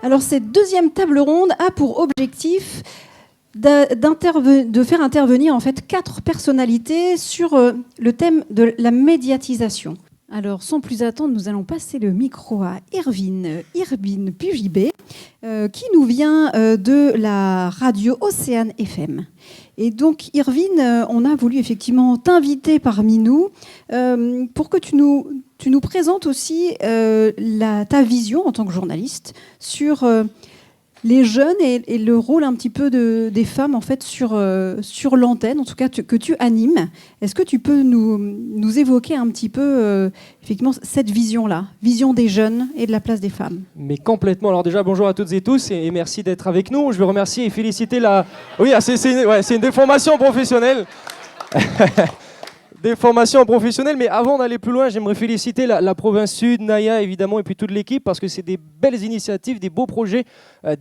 Alors cette deuxième table ronde a pour objectif de faire intervenir en fait 4 personnalités sur le thème de la médiatisation. Alors sans plus attendre, nous allons passer le micro à Irvine Pujibé, qui nous vient de la radio Océane FM. Et donc Irvine, on a voulu effectivement t'inviter parmi nous pour que tu nous présentes aussi ta vision en tant que journaliste sur les jeunes et le rôle un petit peu des femmes en fait sur l'antenne, en tout cas que tu animes. Est-ce que tu peux nous évoquer un petit peu effectivement cette vision-là, vision des jeunes et de la place des femmes? Mais complètement. Alors déjà, bonjour à toutes et tous et merci d'être avec nous. Je veux remercier et féliciter la... Oui, c'est une déformation professionnelle. Des formations professionnelles, mais avant d'aller plus loin, j'aimerais féliciter la province Sud, Naya évidemment, et puis toute l'équipe, parce que c'est des belles initiatives, des beaux projets,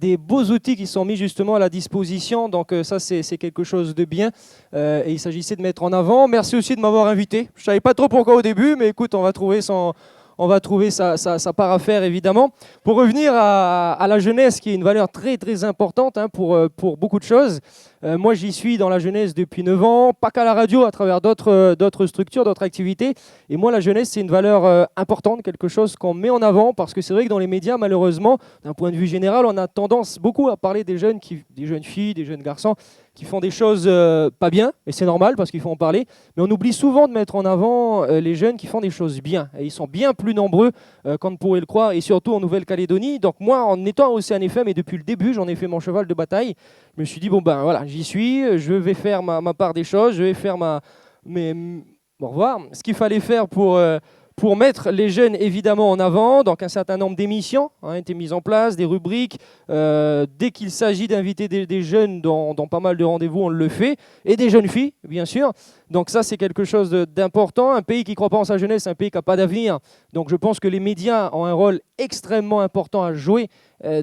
des beaux outils qui sont mis justement à la disposition, donc ça c'est quelque chose de bien, et il s'agissait de mettre en avant. Merci aussi de m'avoir invité, je ne savais pas trop pourquoi au début, mais écoute, on va trouver sa part à faire, évidemment. Pour revenir à la jeunesse, qui est une valeur très, très importante pour beaucoup de choses. Moi, j'y suis dans la jeunesse depuis 9 ans, pas qu'à la radio, à travers d'autres structures, d'autres activités. Et moi, la jeunesse, c'est une valeur importante, quelque chose qu'on met en avant, parce que c'est vrai que dans les médias, malheureusement, d'un point de vue général, on a tendance beaucoup à parler des jeunes filles, des jeunes garçons, qui font des choses pas bien, et c'est normal parce qu'il faut en parler, mais on oublie souvent de mettre en avant les jeunes qui font des choses bien, et ils sont bien plus nombreux qu'on ne pourrait le croire, et surtout en Nouvelle-Calédonie. Donc moi, en étant au Océane FM, et depuis le début, j'en ai fait mon cheval de bataille, je me suis dit, bon ben voilà, j'y suis, je vais faire ma part des choses, je vais faire au revoir, ce qu'il fallait faire pour mettre les jeunes évidemment en avant. Donc un certain nombre d'émissions ont été mises en place, des rubriques. Dès qu'il s'agit d'inviter des jeunes dans pas mal de rendez-vous, on le fait. Et des jeunes filles, bien sûr. Donc ça, c'est quelque chose d'important. Un pays qui ne croit pas en sa jeunesse, c'est un pays qui n'a pas d'avenir. Donc je pense que les médias ont un rôle extrêmement important à jouer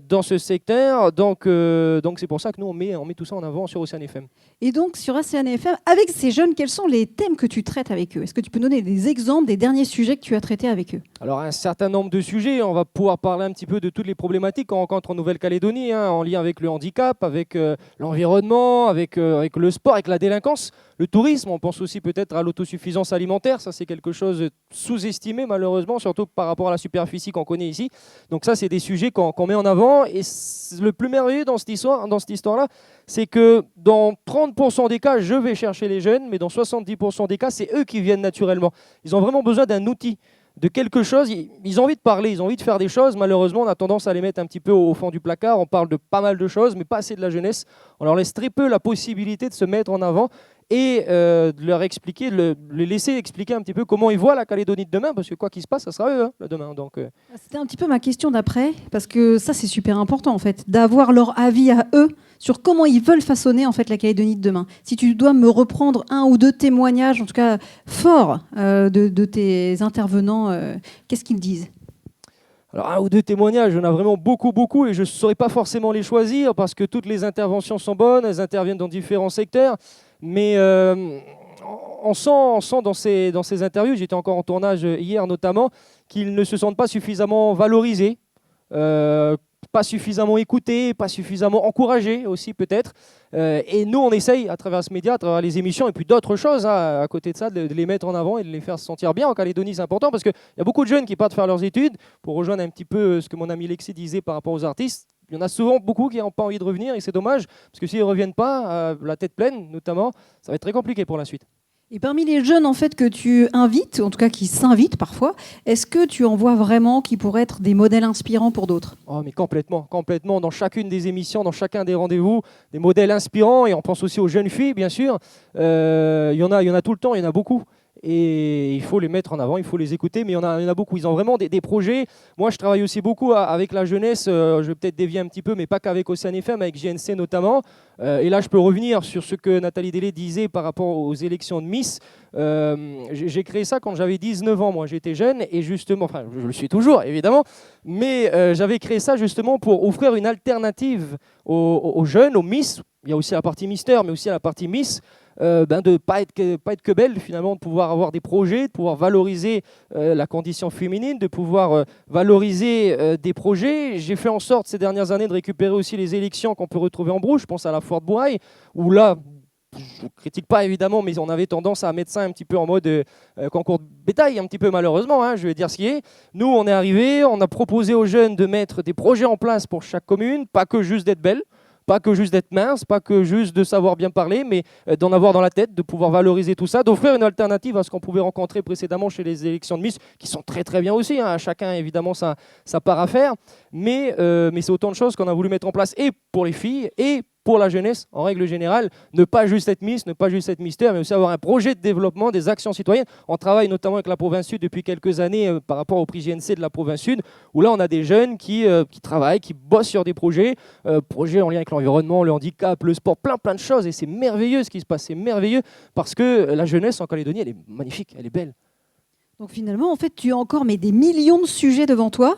dans ce secteur. Donc c'est pour ça que nous, on met tout ça en avant sur Océane FM. Et donc sur Océane FM, avec ces jeunes, quels sont les thèmes que tu traites avec eux? Est-ce que tu peux donner des exemples des derniers sujets que tu as traités avec eux? Alors un certain nombre de sujets. On va pouvoir parler un petit peu de toutes les problématiques qu'on rencontre en Nouvelle-Calédonie, en lien avec le handicap, avec l'environnement, avec le sport, avec la délinquance. Le tourisme, on pense aussi peut-être à l'autosuffisance alimentaire, ça c'est quelque chose de sous-estimé malheureusement, surtout par rapport à la superficie qu'on connaît ici. Donc ça c'est des sujets qu'on met en avant, et le plus merveilleux dans cette histoire-là, c'est que dans 30% des cas, je vais chercher les jeunes, mais dans 70% des cas, c'est eux qui viennent naturellement. Ils ont vraiment besoin d'un outil, de quelque chose. Ils ont envie de parler, ils ont envie de faire des choses. Malheureusement, on a tendance à les mettre un petit peu au fond du placard. On parle de pas mal de choses, mais pas assez de la jeunesse. On leur laisse très peu la possibilité de se mettre en avant et de leur expliquer, de les laisser expliquer un petit peu comment ils voient la Calédonie de demain, parce que quoi qu'il se passe, ça sera eux là, demain. Donc, C'était un petit peu ma question d'après, parce que ça c'est super important en fait, d'avoir leur avis à eux sur comment ils veulent façonner en fait la Calédonie de demain. Si tu dois me reprendre un ou deux témoignages, en tout cas forts, de tes intervenants, qu'est-ce qu'ils disent? Alors, un ou deux témoignages, il y en a vraiment beaucoup, et je ne saurais pas forcément les choisir, parce que toutes les interventions sont bonnes, elles interviennent dans différents secteurs, mais on sent dans ces interviews, j'étais encore en tournage hier notamment, qu'ils ne se sentent pas suffisamment valorisés, pas suffisamment écoutés, pas suffisamment encouragés aussi peut-être. Et nous, on essaye à travers ce média, à travers les émissions et puis d'autres choses, à côté de ça, de les mettre en avant et de les faire se sentir bien. En Calédonie, c'est important parce qu'il y a beaucoup de jeunes qui partent faire leurs études. Pour rejoindre un petit peu ce que mon ami Lexi disait par rapport aux artistes, il y en a souvent beaucoup qui n'ont pas envie de revenir, et c'est dommage, parce que s'ils ne reviennent pas, la tête pleine notamment, ça va être très compliqué pour la suite. Et parmi les jeunes en fait que tu invites, en tout cas qui s'invitent parfois, est-ce que tu en vois vraiment qui pourraient être des modèles inspirants pour d'autres? Oh, mais complètement. Dans chacune des émissions, dans chacun des rendez-vous, des modèles inspirants, et on pense aussi aux jeunes filles, bien sûr. Il y en a tout le temps, il y en a beaucoup. Et il faut les mettre en avant, il faut les écouter, mais il y en a beaucoup. Ils ont vraiment des projets. Moi, je travaille aussi beaucoup avec la jeunesse. Je vais peut-être dévier un petit peu, mais pas qu'avec Océane FM, avec GNC notamment. Et là, je peux revenir sur ce que Nathalie Délé disait par rapport aux élections de Miss. J'ai créé ça quand j'avais 19 ans. Moi, j'étais jeune et justement, enfin, je le suis toujours, évidemment, mais j'avais créé ça justement pour offrir une alternative aux jeunes, aux Miss. Il y a aussi la partie Mister, mais aussi la partie Miss. de pas être que belle, finalement, de pouvoir avoir des projets, de pouvoir valoriser la condition féminine, de pouvoir valoriser des projets. J'ai fait en sorte ces dernières années de récupérer aussi les élections qu'on peut retrouver en Brouge. Je pense à la Foire de Bourail, où là, je ne critique pas évidemment, mais on avait tendance à mettre ça un petit peu en mode concours de bétail, un petit peu malheureusement, hein, je vais dire ce qui est. Nous, on est arrivé, on a proposé aux jeunes de mettre des projets en place pour chaque commune, pas que juste d'être belle, pas que juste d'être mince, pas que juste de savoir bien parler, mais d'en avoir dans la tête, de pouvoir valoriser tout ça, d'offrir une alternative à ce qu'on pouvait rencontrer précédemment chez les élections de Miss, qui sont très très bien aussi, hein. Chacun évidemment sa part à faire, mais c'est autant de choses qu'on a voulu mettre en place, et pour les filles, et pour la jeunesse, en règle générale, ne pas juste être Miss, ne pas juste être Mister, mais aussi avoir un projet de développement, des actions citoyennes. On travaille notamment avec la province Sud depuis quelques années par rapport au prix JNC de la province Sud, où là on a des jeunes qui travaillent, qui bossent sur des projets en lien avec l'environnement, le handicap, le sport, plein de choses, et c'est merveilleux ce qui se passe, c'est merveilleux, parce que la jeunesse en Calédonie, elle est magnifique, elle est belle. Donc finalement, en fait, tu as encore des millions de sujets devant toi.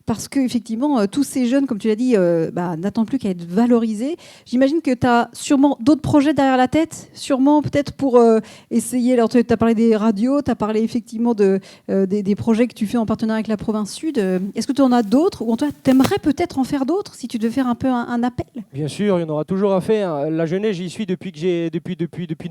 Parce qu'effectivement, tous ces jeunes, comme tu l'as dit, n'attendent plus qu'à être valorisés. J'imagine que tu as sûrement d'autres projets derrière la tête, sûrement peut-être pour essayer. Alors, tu as parlé des radios, tu as parlé effectivement des projets que tu fais en partenariat avec la province Sud. Est-ce que tu en as d'autres, ou en tout cas, tu aimerais peut-être en faire d'autres, si tu devais faire un peu un appel? Bien sûr, il y en aura toujours à faire. La jeunesse, j'y suis depuis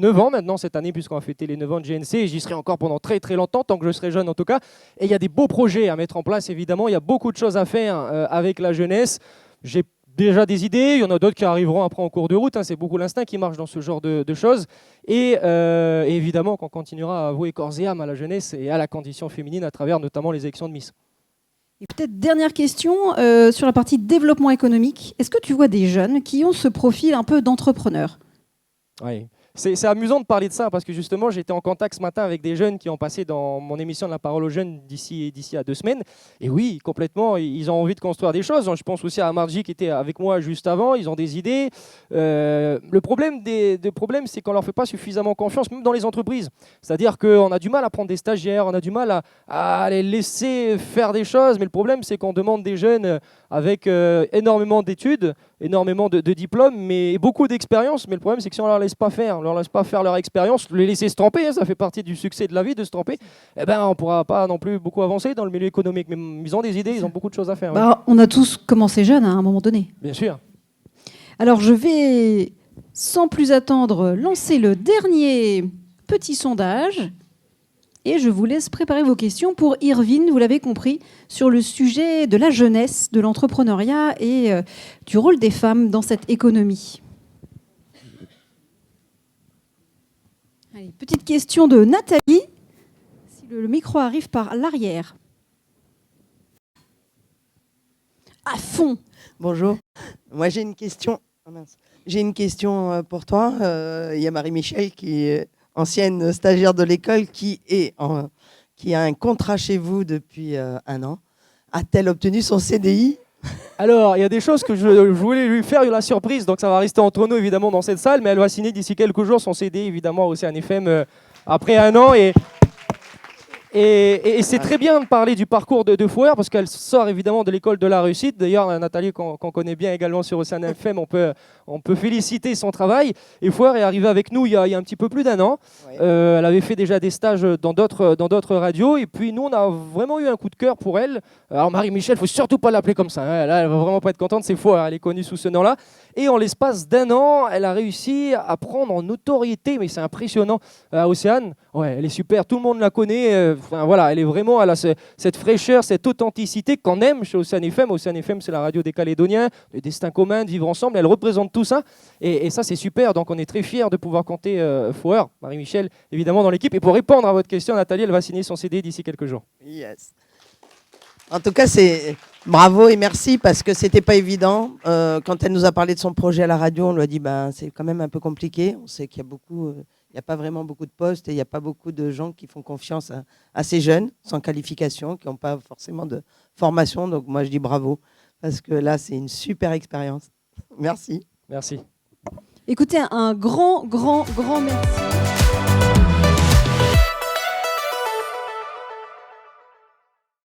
9 ans maintenant, cette année, puisqu'on va fêter les 9 ans de GNC, et j'y serai encore pendant très très longtemps, tant que je serai jeune en tout cas. Et il y a des beaux projets à mettre en place, évidemment. Il y a beaucoup de choses à faire avec la jeunesse. J'ai déjà des idées, il y en a d'autres qui arriveront après en cours de route, hein. C'est beaucoup l'instinct qui marche dans ce genre de choses. Et évidemment qu'on continuera à vouer corps et âme à la jeunesse et à la condition féminine à travers notamment les élections de Miss. Et peut-être dernière question sur la partie développement économique. Est-ce que tu vois des jeunes qui ont ce profil un peu d'entrepreneur? Oui. C'est amusant de parler de ça parce que justement j'étais en contact ce matin avec des jeunes qui ont passé dans mon émission de la parole aux jeunes d'ici à 2 semaines, et oui, complètement, ils ont envie de construire des choses. Je pense aussi à Margie qui était avec moi juste avant, ils ont des idées. Le problème c'est qu'on leur fait pas suffisamment confiance, même dans les entreprises. C'est-à-dire qu'on a du mal à prendre des stagiaires, on a du mal à les laisser faire des choses, mais le problème c'est qu'on demande des jeunes avec énormément d'études, énormément de diplômes, mais beaucoup d'expérience, mais le problème c'est que si on leur laisse pas faire leur expérience, les laisser se tromper, hein, ça fait partie du succès de la vie de se tromper, eh ben, on ne pourra pas non plus beaucoup avancer dans le milieu économique. Mais ils ont des idées, ils ont beaucoup de choses à faire. Oui. On a tous commencé jeunes à un moment donné. Bien sûr. Alors je vais, sans plus attendre, lancer le dernier petit sondage. Et je vous laisse préparer vos questions pour Irvine, vous l'avez compris, sur le sujet de la jeunesse, de l'entrepreneuriat et du rôle des femmes dans cette économie. Allez, petite question de Nathalie, si le micro arrive par l'arrière. À fond. Bonjour, moi j'ai une question. Oh mince. J'ai une question pour toi. Il y a Marie-Michel qui est ancienne stagiaire de l'école qui a un contrat chez vous depuis 1 an. A-t-elle obtenu son CDI ? Alors, il y a des choses que je voulais lui faire la surprise, donc ça va rester entre nous évidemment dans cette salle, mais elle va signer d'ici quelques jours son CD évidemment au Océan FM après 1 an. Et c'est très bien de parler du parcours de Fouer parce qu'elle sort évidemment de l'école de la réussite. D'ailleurs, Nathalie, qu'on connaît bien également sur Océan FM, on peut féliciter son travail. Et Fouer est arrivée avec nous il y a un petit peu plus d'1 an. Ouais. Elle avait fait déjà des stages dans d'autres radios. Et puis nous, on a vraiment eu un coup de cœur pour elle. Alors Marie-Michel, il ne faut surtout pas l'appeler comme ça, hein. Là, elle va vraiment pas être contente, c'est Fouer. Elle est connue sous ce nom-là. Et en l'espace d'1 an, elle a réussi à prendre en notoriété, mais c'est impressionnant, à Océane. Ouais, elle est super, tout le monde la connaît. Voilà, elle a cette fraîcheur, cette authenticité qu'on aime chez Océan FM. Océan FM, c'est la radio des Calédoniens, le destin commun, de vivre ensemble. Elle représente tout ça. Et ça, c'est super. Donc, on est très fiers de pouvoir compter Fouer, Marie-Michel, évidemment, dans l'équipe. Et pour répondre à votre question, Nathalie, elle va signer son CD d'ici quelques jours. Yes. En tout cas, c'est bravo et merci parce que c'était pas évident. Quand elle nous a parlé de son projet à la radio, on lui a dit c'est quand même un peu compliqué. On sait qu'il y a il n'y a pas vraiment beaucoup de postes et il n'y a pas beaucoup de gens qui font confiance à ces jeunes sans qualification, qui n'ont pas forcément de formation. Donc moi, je dis bravo parce que là, c'est une super expérience. Merci. Merci. Écoutez, un grand merci.